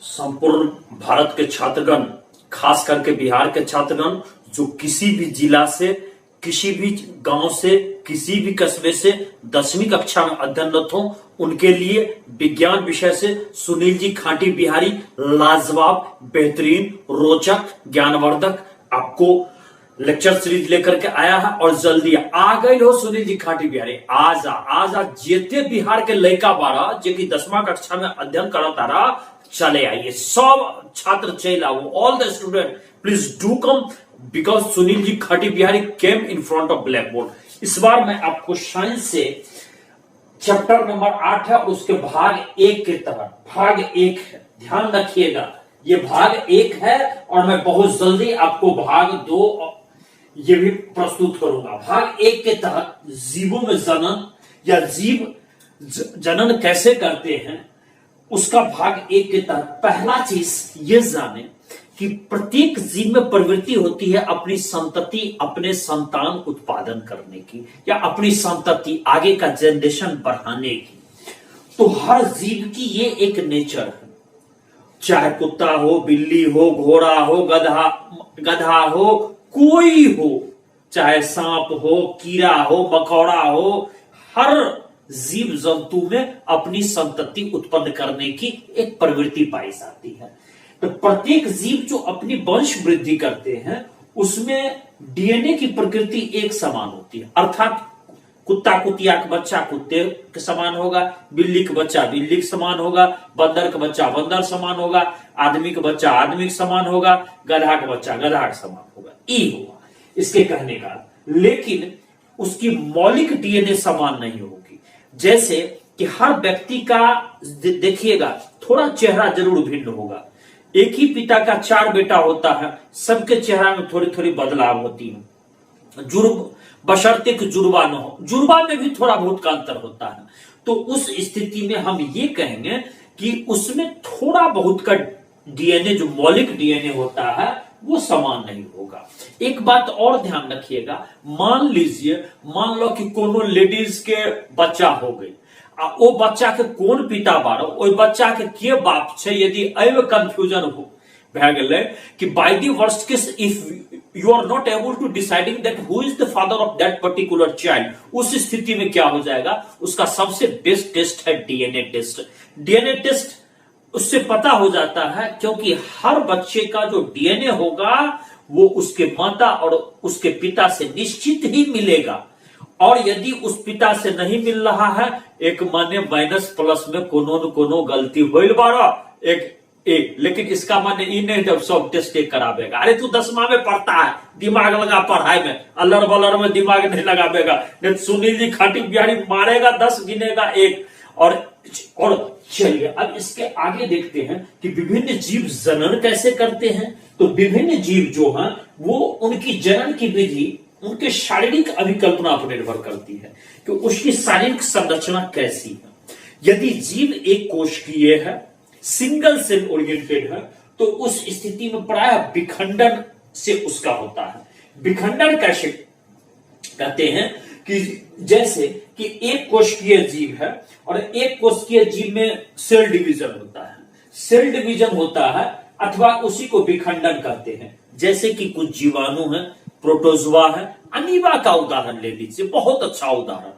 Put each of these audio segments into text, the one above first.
संपूर्ण भारत के छात्रगण, खास करके बिहार के छात्रगण जो किसी भी जिला से, किसी भी गांव से, किसी भी कस्बे से 10वीं कक्षा में अध्ययनरत हो, उनके लिए विज्ञान विषय से सुनील जी खाटी बिहारी लाजवाब, बेहतरीन, रोचक, ज्ञानवर्धक आपको लेक्चर सीरीज लेकर के आया है। और जल्दी आ गई हो सुनील जी खाटी बिहारी, आजा जेते बिहार के लड़का बारा जे की 10वां कक्षा में अध्ययन करता रहा, चले आइए सब छात्र चले आओ, all the student please do come because Sunil ji खाटी Bihari came in front of blackboard. इस बार मैं आपको साइंस से चैप्टर नंबर 8 है, उसके भाग 1 के तहत भाग 1 है, ध्यान रखिएगा ये भाग 1 है और मैं बहुत जल्दी आपको भाग 2 ये भी प्रस्तुत करूंगा। भाग 1 के तहत जीवों में जनन या जीव जनन कैसे करते हैं, उसका भाग 1 के तहत पहला चीज ये जाने कि प्रत्येक जीव में प्रवृत्ति होती है अपनी संतति, अपने संतान उत्पादन करने की या अपनी संतति आगे का जनरेशन बढ़ाने की। तो हर जीव की ये एक नेचर है, चाहे कुत्ता हो, बिल्ली हो, घोड़ा हो, गधा हो, कोई हो, चाहे सांप हो, कीड़ा हो, मकोड़ा हो, हर जीव जंतु में अपनी संतति उत्पन्न करने की एक प्रवृत्ति पाई जाती है। तो प्रत्येक जीव जो अपनी वंश वृद्धि करते हैं उसमें डीएनए की प्रकृति एक समान होती है, अर्थात कुत्ता कुतिया का बच्चा कुत्ते के समान होगा, बिल्ली का बच्चा बिल्ली के समान होगा, बंदर का बच्चा बंदर समान होगा, आदमी का बच्चा आदमी के समान होगा, गधा का बच्चा गधा के समान होगा, ई होगा इसके कहने का। लेकिन उसकी मौलिक डीएनए समान नहीं होगी। जैसे कि हर व्यक्ति का देखिएगा थोड़ा चेहरा जरूर भिन्न होगा, एक ही पिता का 4 बेटा होता है, सबके चेहरा में थोड़ी थोड़ी बदलाव होती है, बशर्ते कि जुड़वा न हो, जुड़वा में भी थोड़ा बहुत का अंतर होता है। तो उस स्थिति में हम ये कहेंगे कि उसमें थोड़ा बहुत का डीएनए जो मौलिक डीएनए होता है वो समान नहीं होगा। एक बात और ध्यान रखिएगा, मान लो कि कोनो लेडीज के बच्चा हो गई, ओ बच्चा के कोन पिता बारो, ओ बच्चा के बाप छे, यदि एव कंफ्यूजन हो भए गेलै कि by the worst case if you are not able to deciding that who is the father of that particular child, उस स्थिति में क्या हो जाएगा, उसका सबसे बेस्ट टेस्ट है डीएनए टेस्ट। डीएनए टेस्ट उससे पता हो जाता है क्योंकि हर बच्चे का जो डीएनए होगा वो उसके माता और उसके पिता से निश्चित ही मिलेगा, और यदि उस पिता से नहीं मिल रहा है, एक माने माइनस प्लस में कोनो न कोनो गलती होइल बारा एक, लेकिन इसका माने ई नहीं जब सब टेस्ट करावेगा। अरे तू 10वां में पढ़ता है, दिमाग लगा पढ़ाई में, अल्लर बल्लर में दिमाग नहीं लगावेगा, नहीं सुनील जी खाटी बिहारी मारेगा 10 गिनेगा 1। और चलिए अब इसके आगे देखते हैं कि विभिन्न जीव जनन कैसे करते हैं। तो विभिन्न जीव जो हैं वो उनकी जनन की विधि उनके शारीरिक अभिकल्पना पर निर्भर करती है कि उसकी शारीरिक संरचना कैसी है। यदि जीव एक कोशिकीय है, सिंगल सेल ओरिएंटेड है, तो उस स्थिति में प्रायः विखंडन से उसका होता है। विखंडन कैसे कहते हैं कि जैसे कि एक कोशिकीय जीव है और एक कोशिकीय जीव में सेल डिवीजन होता है, सेल डिवीजन होता है अथवा उसी को विखंडन कहते हैं। जैसे कि कुछ जीवाणु है, प्रोटोजोआ है, अमीबा का उदाहरण ले लीजिए, बहुत अच्छा उदाहरण।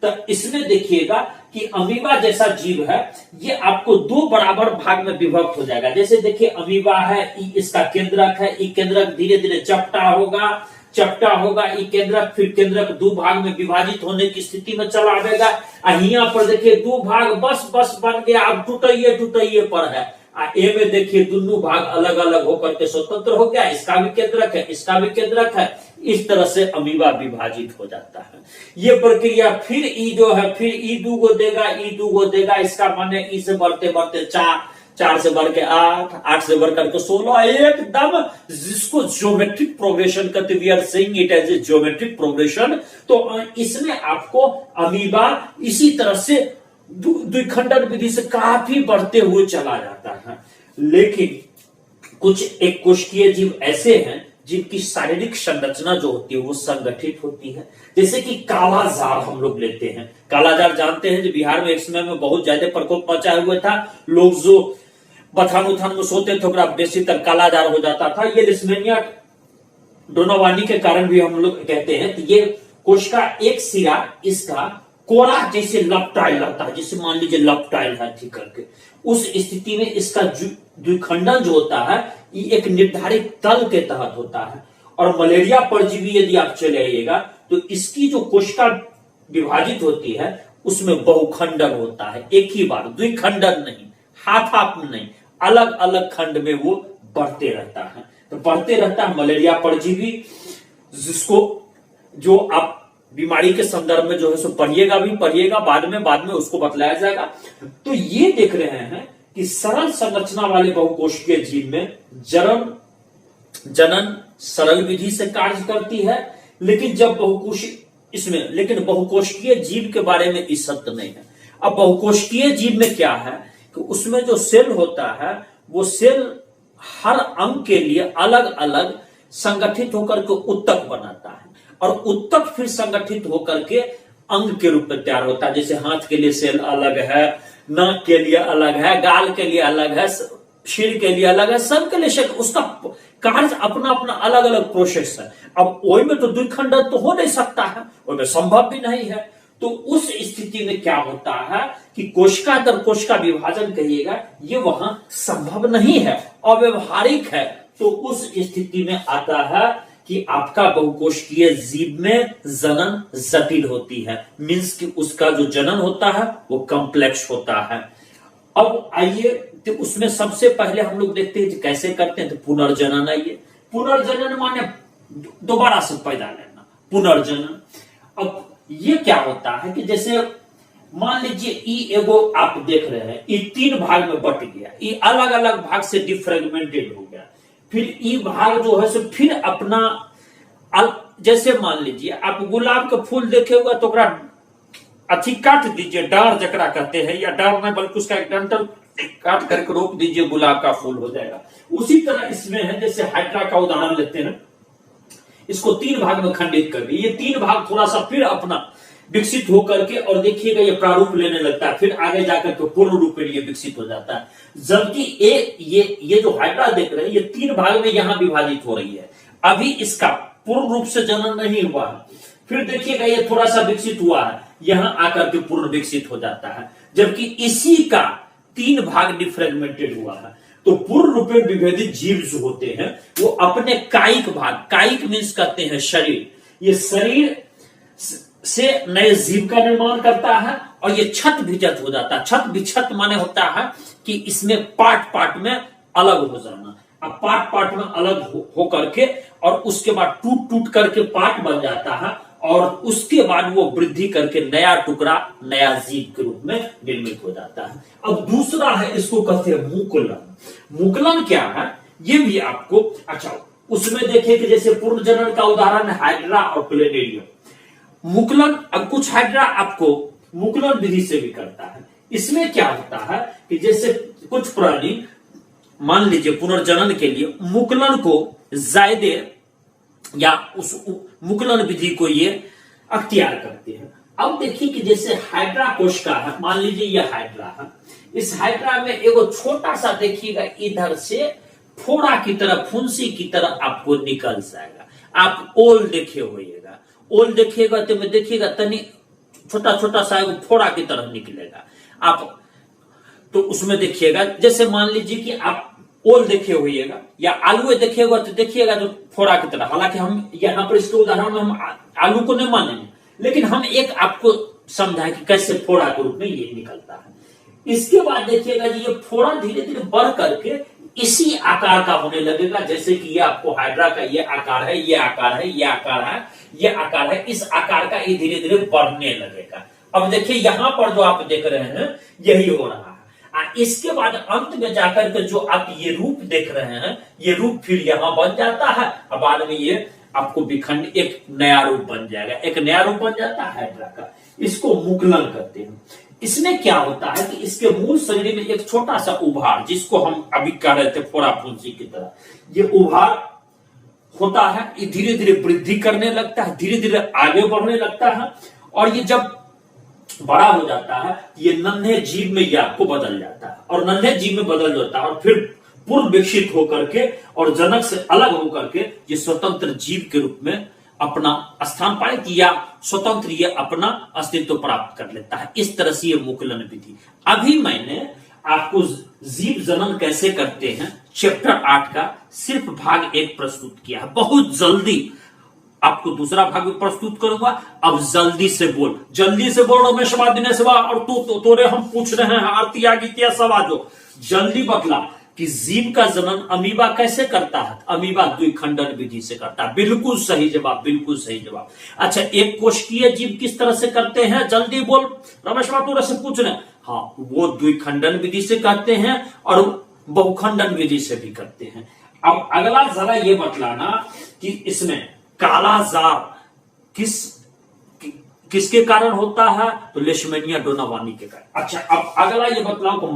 तो इसमें देखिएगा कि अमीबा जैसा जीव है, ये आपको 2 बराबर भाग में विभक्त हो जाएगा। जैसे देखिए अमीबा है, इसका केंद्रक है, ई केंद्रक धीरे धीरे चपटा होगा, ई केंद्रक फिर केंद्रक 2 भाग में विभाजित होने की स्थिति में चला आएगा। यहाँ पर देखिए 2 भाग बस बन गया, अब टूटिए पर है। ए में देखिए दोनों भाग अलग अलग होकर के स्वतंत्र हो गया, इसका भी केंद्रक है, इसका भी केंद्रक है। इस तरह से अमीबा विभाजित हो जाता है। ये प्रक्रिया फिर ई जो है, फिर ई 2 गो देगा, इसका माने ई से बढ़ते 4 से बढ़ के 8 से बढ़ करके 16, एकदम जिसको ज्योमेट्रिक प्रोग्रेशन कहते हैं, we are saying it as a geometric progression. तो इसमें आपको अमीबा इसी तरह से द्विखंडन विधि से काफी बढ़ते हुए चला जाता है। लेकिन कुछ एक कोशिकीय जीव ऐसे हैं जिनकी शारीरिक संरचना जो होती है वो संगठित होती है। जैसे कि कालाजार हम लोग लेते हैं, कालाजार जानते हैं जो बिहार में एक समय में बहुत ज्यादा प्रकोप मचाया हुआ था। लोग जो बथान उथान में सोते थे ओकरा बेसीतर कालाजार हो जाता था। ये लिस्मेनिया डोनावानी के कारण भी हम लोग कहते हैं कि ये कोश का एक सिरा इसका कोरा जैसे लपटाइल लगता है, जैसे मान लीजिए लपटाइल है ठीक करके। उस स्थिति में इसका द्विखंडन जो होता है ये एक निर्धारित तल के तहत होता है। और मलेरिया परजीवी यदि आप चले आइएगा तो इसकी जो कोशिका विभाजित होती है उसमें बहुखंडन होता है, एक ही बार, द्विखंडन नहीं, हाथ हाथ नहीं, अलग अलग खंड में वो बढ़ते रहता है। तो बढ़ते रहता है मलेरिया परजीवी, जिसको जो आप बीमारी के संदर्भ में जो है सो पढ़िएगा बाद में उसको बतलाया जाएगा। तो ये देख रहे हैं कि सरल संरचना वाले बहुकोशिकीय जीव में जनन सरल विधि से कार्य करती है, लेकिन जब बहुकोशिकीय जीव के बारे में इस सत्य नहीं है। अब बहुकोशिकीय जीव में क्या है कि उसमें जो सेल होता है वो सेल हर अंग के लिए अलग अलग संगठित होकर के उत्तक बनाता है, और उत्तक फिर संगठित होकर के अंग के रूप में तैयार होता है। जैसे हाथ के लिए सेल अलग है, नाक के लिए अलग है, गाल के लिए अलग है, सिर के लिए अलग है, सब के लिए सेल, उसका कार्य अपना अपना अलग अलग प्रोसेस है। अब वही में तो द्विखंडन तो हो नहीं सकता है, वही में संभव भी नहीं है। तो उस स्थिति में क्या होता है कि कोशिका दर कोशिका विभाजन कहिएगा ये वहां संभव नहीं है, अव्यवहारिक है। तो उस स्थिति में आता है कि आपका बहुकोशिकीय जीव में जनन जटिल होती है, मींस कि उसका जो जनन होता है वो कॉम्प्लेक्स होता है। अब आइए तो उसमें सबसे पहले हम लोग देखते हैं कैसे करते हैं। तो पुनर्जनन, आइए पुनर्जनन माने दोबारा से पैदा लेना, पुनर्जनन। अब ये क्या होता है कि जैसे मान लीजिए ई एगो आप देख रहे हैं, ये 3 भाग में बट गया, ये अलग अलग भाग से डिफ्रेगमेंटेड हो गया, फिर ई भाग जो है सो फिर अपना जैसे मान लीजिए आप गुलाब का फूल देखे हुआ तो अथी काट दीजिए, डार जकरा कहते हैं, या डार नहीं बल्कि उसका एक डंठल काट करके रोक दीजिए, गुलाब का फूल हो जाएगा। उसी तरह इसमें है, जैसे हाइड्रा का उदाहरण लेते हैं, इसको 3 भाग में खंडित कर दिए, ये 3 भाग थोड़ा सा फिर अपना विकसित होकर के, और देखिएगा ये प्रारूप लेने लगता है, फिर आगे जाकर के पूर्ण रूप में ये विकसित हो जाता है। जबकि ये जो हाइड्रा देख रहे हैं ये 3 भाग में यहां विभाजित हो रही है, अभी इसका पूर्ण रूप से जनन नहीं हुआ है। फिर देखिएगा ये थोड़ा सा विकसित हुआ है, यहां आकर के पूर्ण विकसित हो जाता है, जबकि इसी का 3 भाग डिफ्रेगमेंटेड हुआ है। तो पूर्ण रूप में विभेदित जीव जो होते हैं वो अपने कायिक भाग, कायिक मीन्स कहते हैं शरीर, ये शरीर से नए जीव का निर्माण करता है, और ये छत विचत हो जाता है। छत विचत माने होता है कि इसमें पार्ट पार्ट में अलग हो जाना। अब पार्ट पार्ट में अलग हो करके और उसके बाद टूट टूट करके पार्ट बन जाता है, और उसके बाद वो वृद्धि करके नया टुकड़ा नया जीव के रूप में निर्मित हो जाता है। अब दूसरा है, इसको कहते हैं मुकुलन। मुकुलन क्या है ये भी आपको, अच्छा उसमें देखिए कि जैसे पूर्ण जनन का उदाहरण है हाइड्रा और प्लेनेरियम। मुकुलन, अब कुछ हाइड्रा आपको मुकुलन विधि से भी करता है। इसमें क्या होता है कि जैसे कुछ प्राणी मान लीजिए पुनर्जनन के लिए मुकुलन को जायदे या उस मुकुलन विधि को ये अख्तियार करते हैं। अब देखिए कि जैसे हाइड्रा कोशिका है, मान लीजिए ये हाइड्रा है, इस हाइड्रा में एगो छोटा सा देखिएगा इधर से फोड़ा की तरह, फुंसी की तरह आपको निकल जाएगा। आप ओल देखे होइएगा, ओल देखिएगा तो में देखिएगा तनी छोटा छोटा सा एगो फोड़ा की तरह निकलेगा। आप तो उसमें देखिएगा, जैसे मान लीजिए कि आप ओल देखे होइएगा या आलू देखिएगा तो देखिएगा जो फोड़ा की तरह। हालांकि हम यहाँ पर इसके उदाहरण में हम आलू को नहीं मानेंगे, लेकिन हम एक आपको समझाएं कि कैसे फोड़ा के रूप में ये निकलता है। इसके बाद देखिएगा जी ये फोड़ा धीरे धीरे बढ़ करके इसी आकार का होने लगेगा, जैसे कि ये आपको हाइड्रा का ये आकार है, ये आकार है, ये आकार है, ये आकार है, इस आकार का ये धीरे धीरे बढ़ने लगेगा। अब देखिए यहां पर जो आप देख रहे हैं यही हो रहा है। इसके बाद अंत में जाकर के जो आप ये रूप देख रहे हैं, ये रूप फिर यहां बन जाता है, और बाद में ये आपको विखंड एक नया रूप बन जाएगा, एक नया रूप बन जाता है हाइड्रा का। इसको मुकुलन कहते हैं। इसमें क्या होता है कि इसके मूल शरीर में एक छोटा सा उभार, जिसको हम अभी कह रहे थे फोड़ा फुंसी की तरह, ये उभार होता है। ये धीरे धीरे वृद्धि करने लगता है, धीरे धीरे आगे बढ़ने लगता है, और ये जब बड़ा हो जाता है, ये नन्हे जीव में ये आपको बदल जाता है, और नन्हे जीव में बदल जाता है और फिर पूर्ण विकसित होकर के और जनक से अलग होकर के ये स्वतंत्र जीव के रूप में अपना स्थान पाए कि या स्वतंत्र ये अपना अस्तित्व प्राप्त कर लेता है। इस तरह से ये मुकुलन विधि। अभी मैंने आपको जीव जनन कैसे करते हैं चैप्टर 8 का सिर्फ भाग 1 प्रस्तुत किया है। बहुत जल्दी आपको दूसरा भाग भी प्रस्तुत करूंगा। अब जल्दी से बोल रहा हूं मैं, सवा दिन सेवा और तोरे हम पूछ रहे हैं आरती आगित्या सवाजो, जल्दी बतला कि जीव का जनन अमीबा कैसे करता है। अमीबा द्विखंडन विधि से करता है। बिल्कुल सही जवाब, बिल्कुल सही जवाब। अच्छा, एक कोशिकीय जीव किस तरह से करते हैं, जल्दी बोल रमेश माथुर से पूछ रहे। हाँ, वो द्विखंडन विधि से करते हैं और बहुखंडन विधि से भी करते हैं। अब अगला जरा ये बतलाना कि इसमें काला जार किसके कारण होता है, तो लेशमैनिया डोनावानी के कारण। अच्छा, अब अगला ये बतलाओ कि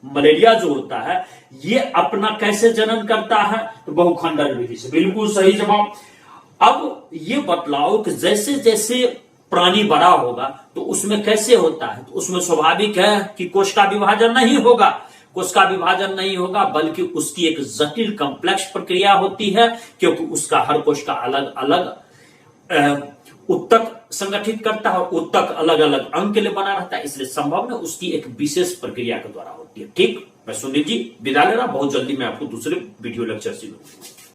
मलेरिया जो होता है ये अपना कैसे जनन करता है, तो बहुखंडन विधि से। बिल्कुल सही जवाब। अब ये बतलाओ कि जैसे जैसे प्राणी बड़ा होगा तो उसमें कैसे होता है, तो उसमें स्वाभाविक है कि कोशिका विभाजन नहीं होगा। कोशिका विभाजन नहीं होगा बल्कि उसकी एक जटिल कॉम्प्लेक्स प्रक्रिया होती है, क्योंकि उसका हर कोशिका अलग अलग उत्तक संगठित करता है और उत्तक अलग अलग अंग के लिए बना रहता है, इसलिए संभव है उसकी एक विशेष प्रक्रिया के द्वारा होती है। ठीक, मैं सुनील जी विदा ले रहा, बहुत जल्दी मैं आपको दूसरे वीडियो लेक्चर से मिलूंगा।